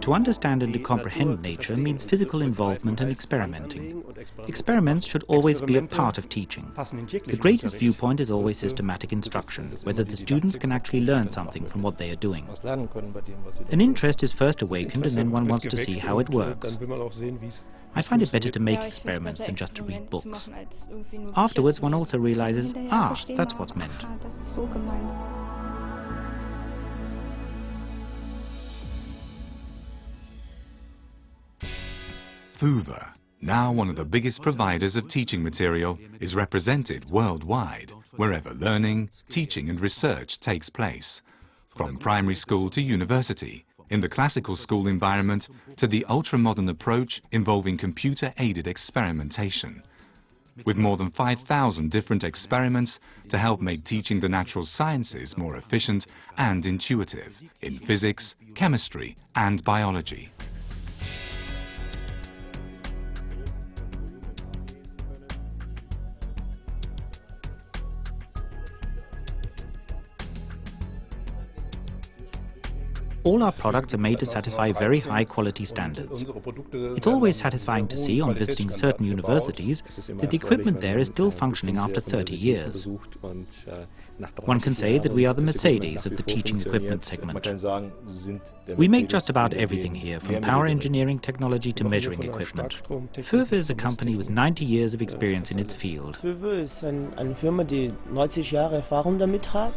To understand and to comprehend nature means physical involvement and experimenting. Experiments should always be a part of teaching. The greatest viewpoint is always systematic instruction, whether the students can actually learn something from what they are doing. An interest is first awakened and then one wants to see how it works. I find it better to make experiments than just to read books. Afterwards one also realizes, that's what's meant. PHYWE, now one of the biggest providers of teaching material, is represented worldwide, wherever learning, teaching and research takes place, from primary school to university, in the classical school environment to the ultra-modern approach involving computer-aided experimentation, with more than 5,000 different experiments to help make teaching the natural sciences more efficient and intuitive in physics, chemistry and biology. All our products are made to satisfy very high quality standards. It's always satisfying to see on visiting certain universities that the equipment there is still functioning after 30 years. One can say that we are the Mercedes of the teaching equipment segment. We make just about everything here, from power engineering technology to measuring equipment. PHYWE is a company with 90 years of experience in its field. PHYWE ist eine Firma, die 90 Jahre Erfahrung damit hat.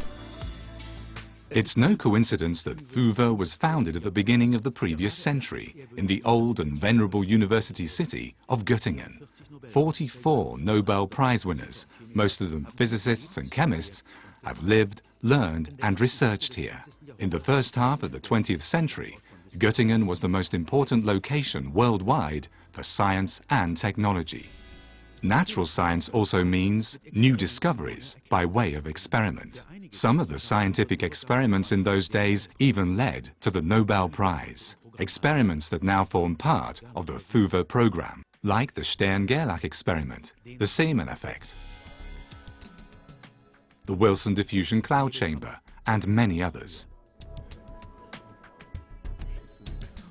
It's no coincidence that PHYWE was founded at the beginning of the previous century in the old and venerable university city of Göttingen. 44 Nobel Prize winners, most of them physicists and chemists, have lived, learned and researched here. In the first half of the 20th century, Göttingen was the most important location worldwide for science and technology. Natural science also means new discoveries by way of experiment. Some of the scientific experiments in those days even led to the Nobel Prize. Experiments that now form part of the PHYWE program, like the Stern-Gerlach experiment, the Seemann effect, the Wilson diffusion cloud chamber, and many others.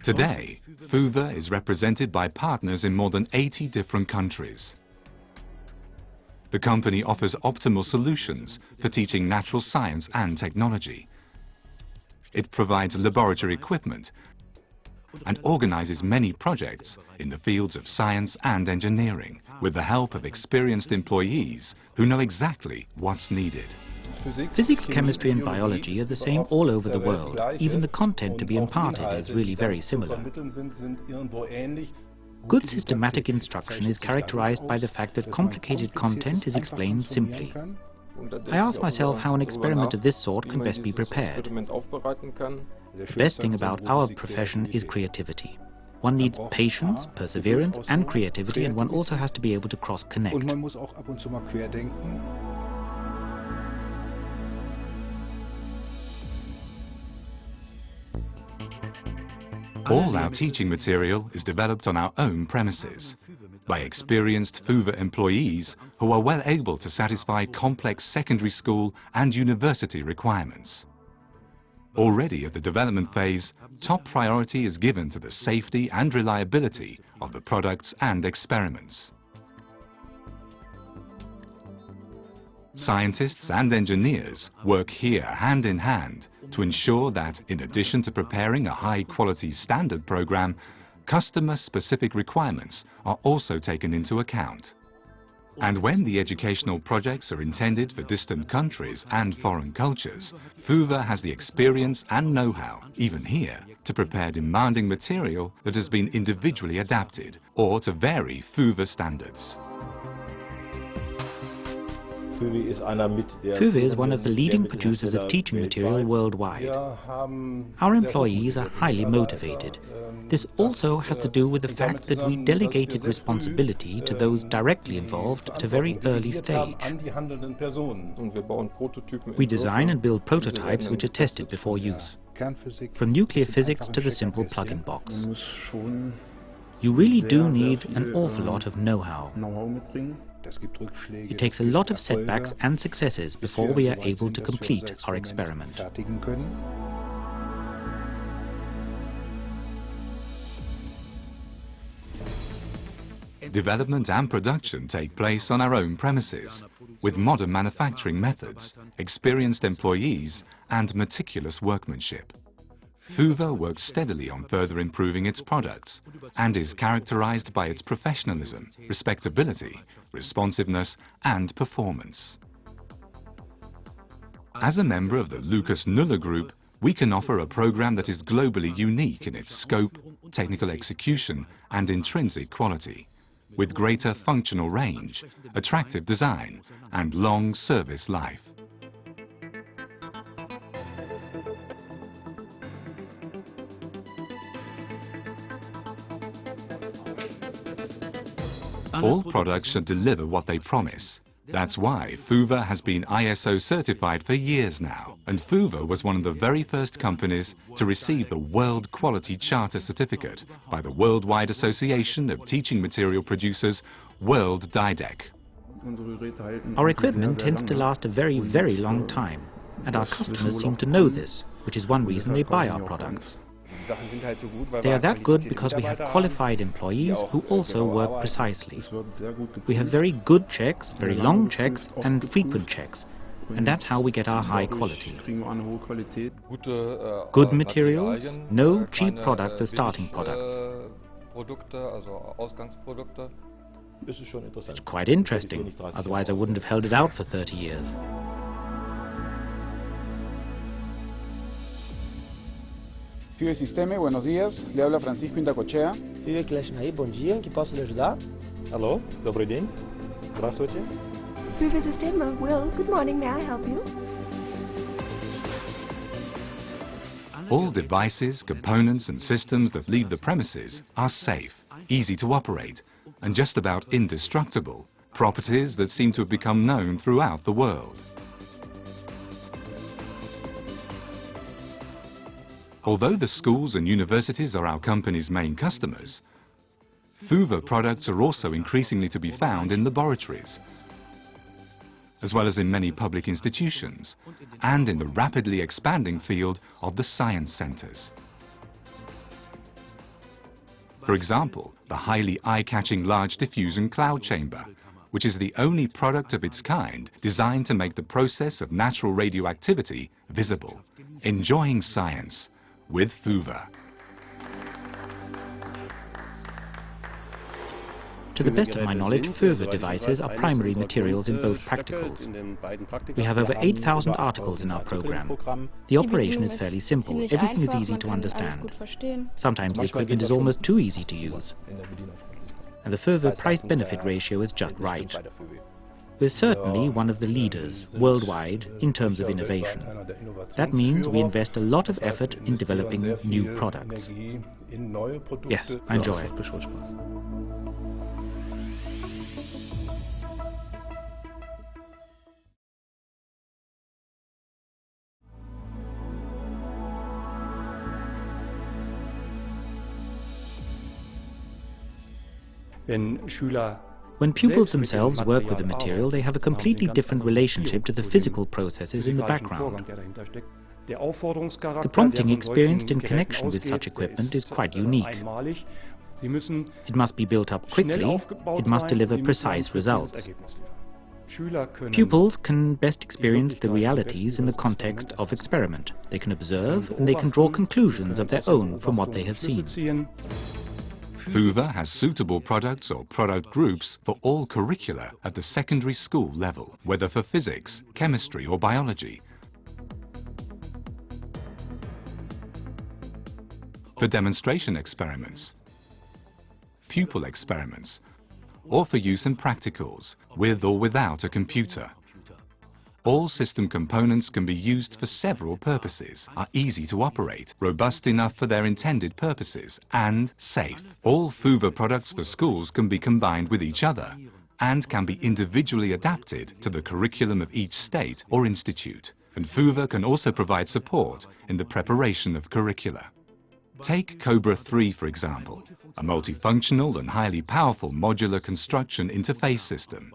Today, PHYWE is represented by partners in more than 80 different countries. The company offers optimal solutions for teaching natural science and technology. It provides laboratory equipment and organizes many projects in the fields of science and engineering with the help of experienced employees who know exactly what's needed. Physics, chemistry and biology are the same all over the world. Even the content to be imparted is really very similar. Good systematic instruction is characterized by the fact that complicated content is explained simply. I ask myself how an experiment of this sort can best be prepared. The best thing about our profession is creativity. One needs patience, perseverance and creativity, and one also has to be able to cross-connect. All our teaching material is developed on our own premises by experienced PHYWE employees who are well able to satisfy complex secondary school and university requirements. Already at the development phase, top priority is given to the safety and reliability of the products and experiments. Scientists and engineers work here hand in hand to ensure that, in addition to preparing a high-quality standard program, customer-specific requirements are also taken into account. And when the educational projects are intended for distant countries and foreign cultures, PHYWE has the experience and know-how, even here, to prepare demanding material that has been individually adapted or to vary PHYWE standards. PHYWE is one of the leading producers of teaching material worldwide. Our employees are highly motivated. This also has to do with the fact that we delegated responsibility to those directly involved at a very early stage. We design and build prototypes which are tested before use, from nuclear physics to the simple plug-in box. You really do need an awful lot of know-how. It takes a lot of setbacks and successes before we are able to complete our experiment. Development and production take place on our own premises, with modern manufacturing methods, experienced employees, and meticulous workmanship. PHYWE works steadily on further improving its products and is characterized by its professionalism, respectability, responsiveness, and performance. As a member of the Lucas Nuller Group, we can offer a program that is globally unique in its scope, technical execution, and intrinsic quality, with greater functional range, attractive design, and long service life. All products should deliver what they promise. That's why PHYWE has been ISO certified for years now, and PHYWE was one of the very first companies to receive the World Quality Charter Certificate by the Worldwide Association of Teaching Material Producers, World DIDEC. Our equipment tends to last a very, very long time, and our customers seem to know this, which is one reason they buy our products. They are that good because we have qualified employees who also work precisely. We have very good checks, very long checks, and frequent checks, and that's how we get our high quality. Good materials, no cheap products as starting products. It's quite interesting, otherwise I wouldn't have held it out for 30 years. PHYWE Systeme, buenos días. Le habla Francisco Indacochea. PHYWE Клешнаи, bom dia, em que posso lhe ajudar? Алло, добрый день. Здравствуйте. PHYWE Systeme, Will, good morning, may I help you? All devices, components, and systems that leave the premises are safe, easy to operate, and just about indestructible, properties that seem to have become known throughout the world. Although the schools and universities are our company's main customers, PHYWE products are also increasingly to be found in laboratories, as well as in many public institutions, and in the rapidly expanding field of the science centers. For example, the highly eye-catching Large Diffusion Cloud Chamber, which is the only product of its kind designed to make the process of natural radioactivity visible. Enjoying science with PHYWE. To the best of my knowledge, PHYWE devices are primary materials in both practicals. We have over 8,000 articles in our program. The operation is fairly simple. Everything is easy to understand. Sometimes the equipment is almost too easy to use. And the PHYWE price-benefit ratio is just right. We're certainly one of the leaders worldwide in terms of innovation. That means we invest a lot of effort in developing new products. Yes, I enjoy it. When pupils themselves work with the material, they have a completely different relationship to the physical processes in the background. The prompting experienced in connection with such equipment is quite unique. It must be built up quickly, it must deliver precise results. Pupils can best experience the realities in the context of experiment. They can observe and they can draw conclusions of their own from what they have seen. PHYWE has suitable products or product groups for all curricula at the secondary school level, whether for physics, chemistry or biology. For demonstration experiments, pupil experiments, or for use in practicals, with or without a computer. All system components can be used for several purposes, are easy to operate, robust enough for their intended purposes, and safe. All PHYWE products for schools can be combined with each other, and can be individually adapted to the curriculum of each state or institute. And PHYWE can also provide support in the preparation of curricula. Take Cobra 3, for example, a multifunctional and highly powerful modular construction interface system.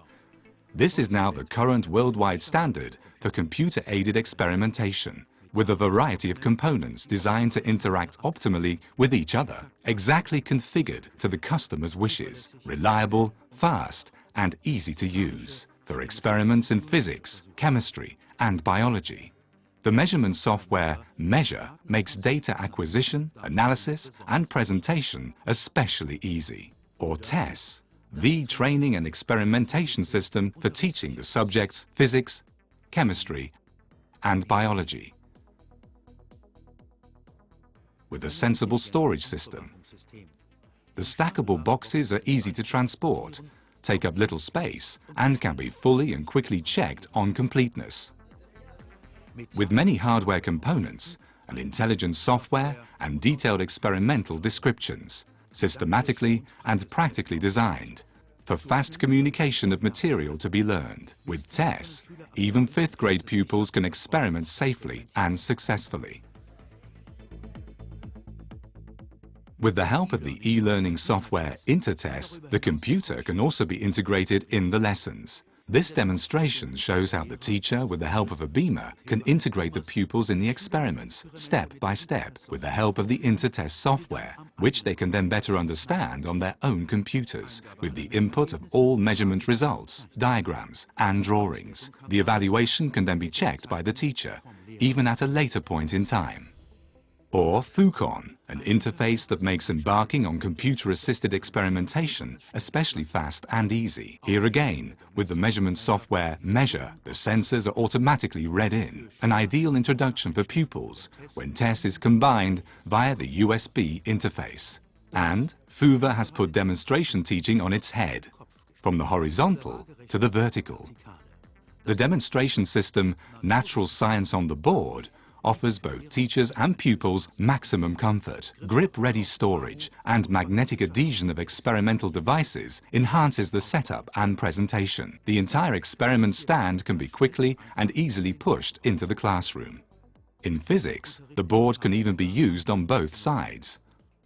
This is now the current worldwide standard for computer-aided experimentation, with a variety of components designed to interact optimally with each other, exactly configured to the customer's wishes, reliable, fast, and easy to use for experiments in physics, chemistry, and biology. The measurement software Measure makes data acquisition, analysis, and presentation especially easy. Or TESS, the training and experimentation system for teaching the subjects physics, chemistry, and biology. With a sensible storage system. The stackable boxes are easy to transport, take up little space, and can be fully and quickly checked on completeness. With many hardware components, an intelligent software, and detailed experimental descriptions, systematically and practically designed for fast communication of material to be learned. With TESS, even 5th grade pupils can experiment safely and successfully. With the help of the e-learning software InterTESS, the computer can also be integrated in the lessons. This demonstration shows how the teacher, with the help of a beamer, can integrate the pupils in the experiments, step by step, with the help of the InterTESS software, which they can then better understand on their own computers, with the input of all measurement results, diagrams, and drawings. The evaluation can then be checked by the teacher, even at a later point in time. Or PHYWE, an interface that makes embarking on computer-assisted experimentation especially fast and easy. Here again, with the measurement software Measure, the sensors are automatically read in, an ideal introduction for pupils when TESS is combined via the USB interface. And PHYWE has put demonstration teaching on its head, from the horizontal to the vertical. The demonstration system Natural Science on the Board offers both teachers and pupils maximum comfort. Grip-ready storage and magnetic adhesion of experimental devices enhances the setup and presentation. The entire experiment stand can be quickly and easily pushed into the classroom. In physics, the board can even be used on both sides.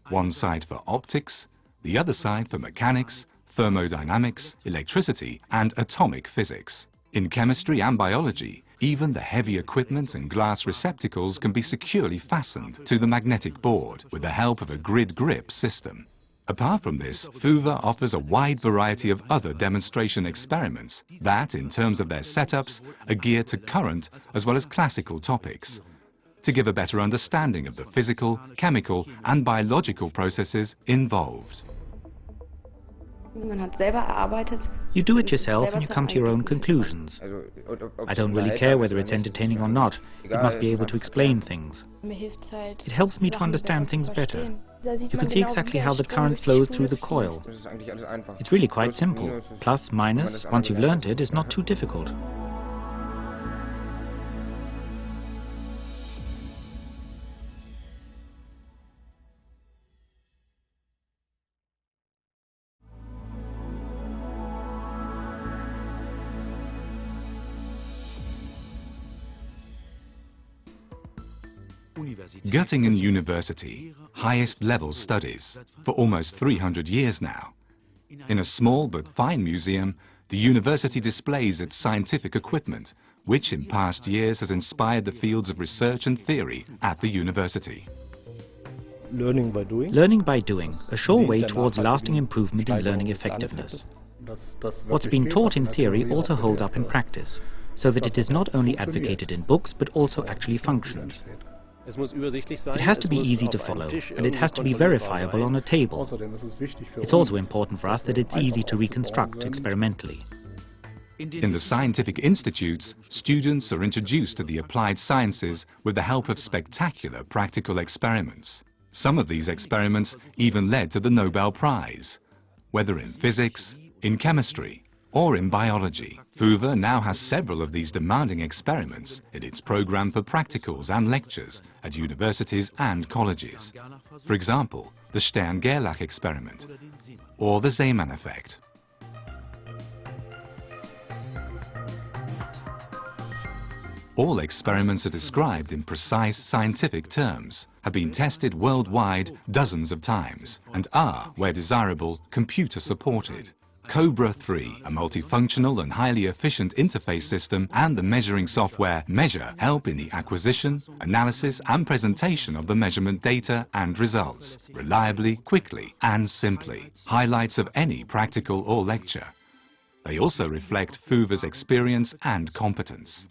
One side for optics, the other side for mechanics, thermodynamics, electricity, and atomic physics. In chemistry and biology, even the heavy equipment and glass receptacles can be securely fastened to the magnetic board with the help of a grid grip system. Apart from this, PHYWE offers a wide variety of other demonstration experiments that, in terms of their setups, are geared to current as well as classical topics, to give a better understanding of the physical, chemical, and biological processes involved. You do it yourself and you come to your own conclusions. I don't really care whether it's entertaining or not. It must be able to explain things. It helps me to understand things better. You can see exactly how the current flows through the coil. It's really quite simple. Plus, minus, once you've learned it, is not too difficult. Göttingen University, highest level studies, for almost 300 years now. In a small but fine museum, the university displays its scientific equipment, which in past years has inspired the fields of research and theory at the university. Learning by doing. Learning by doing, a sure way towards lasting improvement in learning effectiveness. What's been taught in theory also holds up in practice, so that it is not only advocated in books but also actually functions. It has to be easy to follow, and it has to be verifiable on a table. It's also important for us that it's easy to reconstruct experimentally. In the scientific institutes, students are introduced to the applied sciences with the help of spectacular practical experiments. Some of these experiments even led to the Nobel Prize, whether in physics, in chemistry, or in biology. PHYWE now has several of these demanding experiments in its program for practicals and lectures at universities and colleges. For example, the Stern-Gerlach experiment or the Zeeman effect. All experiments are described in precise scientific terms, have been tested worldwide dozens of times, and are, where desirable, computer supported. Cobra 3, a multifunctional and highly efficient interface system, and the measuring software Measure help in the acquisition, analysis and presentation of the measurement data and results, reliably, quickly and simply. Highlights of any practical or lecture. They also reflect PHYWE's experience and competence.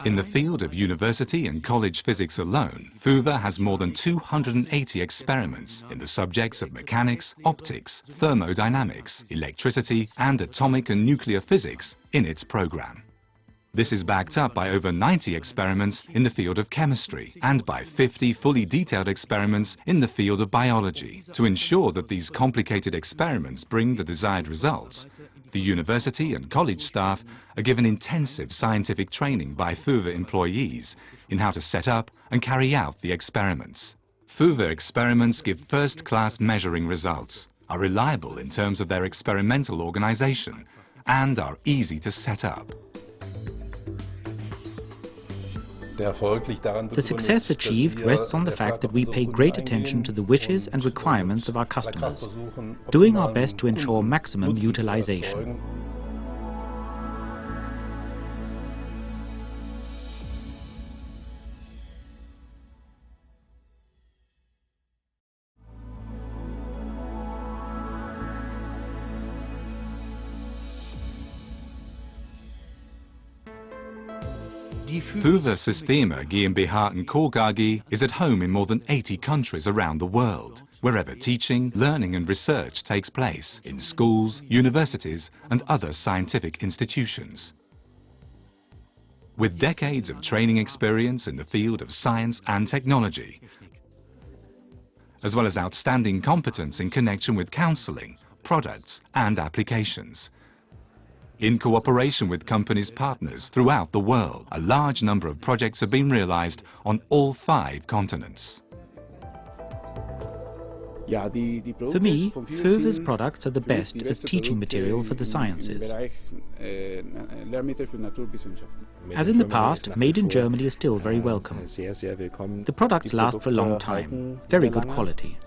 In the field of university and college physics alone, PHYWE has more than 280 experiments in the subjects of mechanics, optics, thermodynamics, electricity and atomic and nuclear physics in its program. This is backed up by over 90 experiments in the field of chemistry and by 50 fully detailed experiments in the field of biology. To ensure that these complicated experiments bring the desired results, the university and college staff are given intensive scientific training by PHYWE employees in how to set up and carry out the experiments. PHYWE experiments give first-class measuring results, are reliable in terms of their experimental organization, and are easy to set up. The success achieved rests on the fact that we pay great attention to the wishes and requirements of our customers, doing our best to ensure maximum utilization. PHYWE Systeme GmbH & Co. KG is at home in more than 80 countries around the world, wherever teaching, learning and research takes place, in schools, universities and other scientific institutions. With decades of training experience in the field of science and technology, as well as outstanding competence in connection with counseling, products and applications. In cooperation with companies partners throughout the world, a large number of projects have been realized on all 5 continents. For me, PHYWE's products are the best as teaching material for the sciences. As in the past, made in Germany is still very welcome. The products last for a long time, very good quality.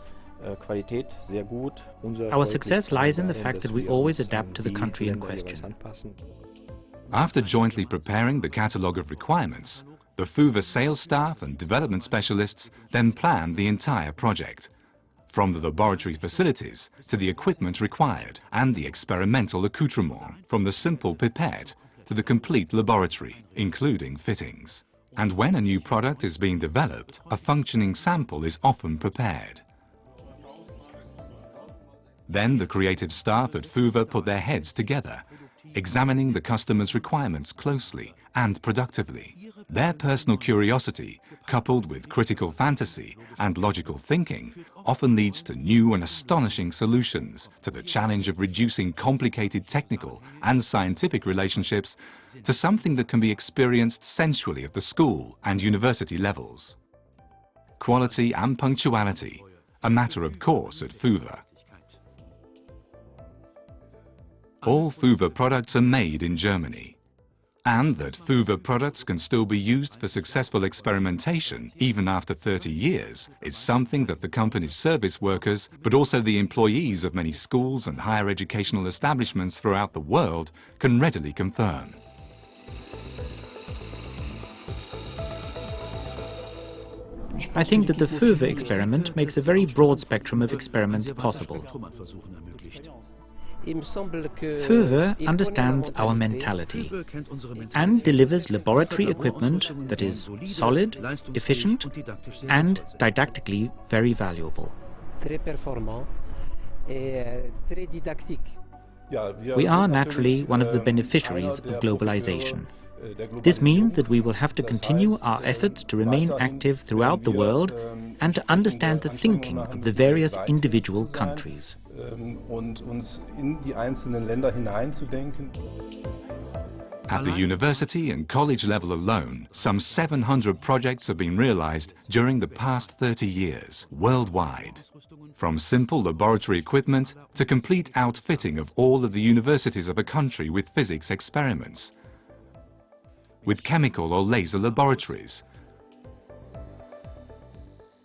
Our success lies in the fact that we always adapt to the country in question. After jointly preparing the catalogue of requirements, the PHYWE sales staff and development specialists then plan the entire project, from the laboratory facilities to the equipment required and the experimental accoutrement, from the simple pipette to the complete laboratory, including fittings. And when a new product is being developed, a functioning sample is often prepared. Then the creative staff at PHYWE put their heads together, examining the customer's requirements closely and productively. Their personal curiosity, coupled with critical fantasy and logical thinking, often leads to new and astonishing solutions to the challenge of reducing complicated technical and scientific relationships to something that can be experienced sensually at the school and university levels. Quality and punctuality, a matter of course at PHYWE. All PHYWE products are made in Germany. And that PHYWE products can still be used for successful experimentation even after 30 years is something that the company's service workers, but also the employees of many schools and higher educational establishments throughout the world can readily confirm. I think that the PHYWE experiment makes a very broad spectrum of experiments possible. PHYWE understands our mentality and delivers laboratory equipment that is solid, efficient and didactically very valuable. We are naturally one of the beneficiaries of globalization. This means that we will have to continue our efforts to remain active throughout the world and to understand the thinking of the various individual countries. At the university and college level alone, some 700 projects have been realized during the past 30 years, worldwide. From simple laboratory equipment to complete outfitting of all of the universities of a country with physics experiments, with chemical or laser laboratories,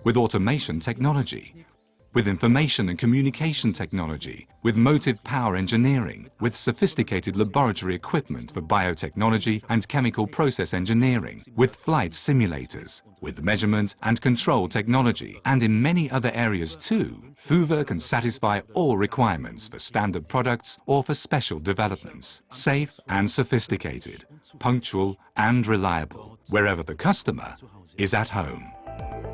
with automation technology, with information and communication technology, with motive power engineering, with sophisticated laboratory equipment for biotechnology and chemical process engineering, with flight simulators, with measurement and control technology, and in many other areas too, PHYWE can satisfy all requirements for standard products or for special developments, safe and sophisticated, punctual and reliable, wherever the customer is at home.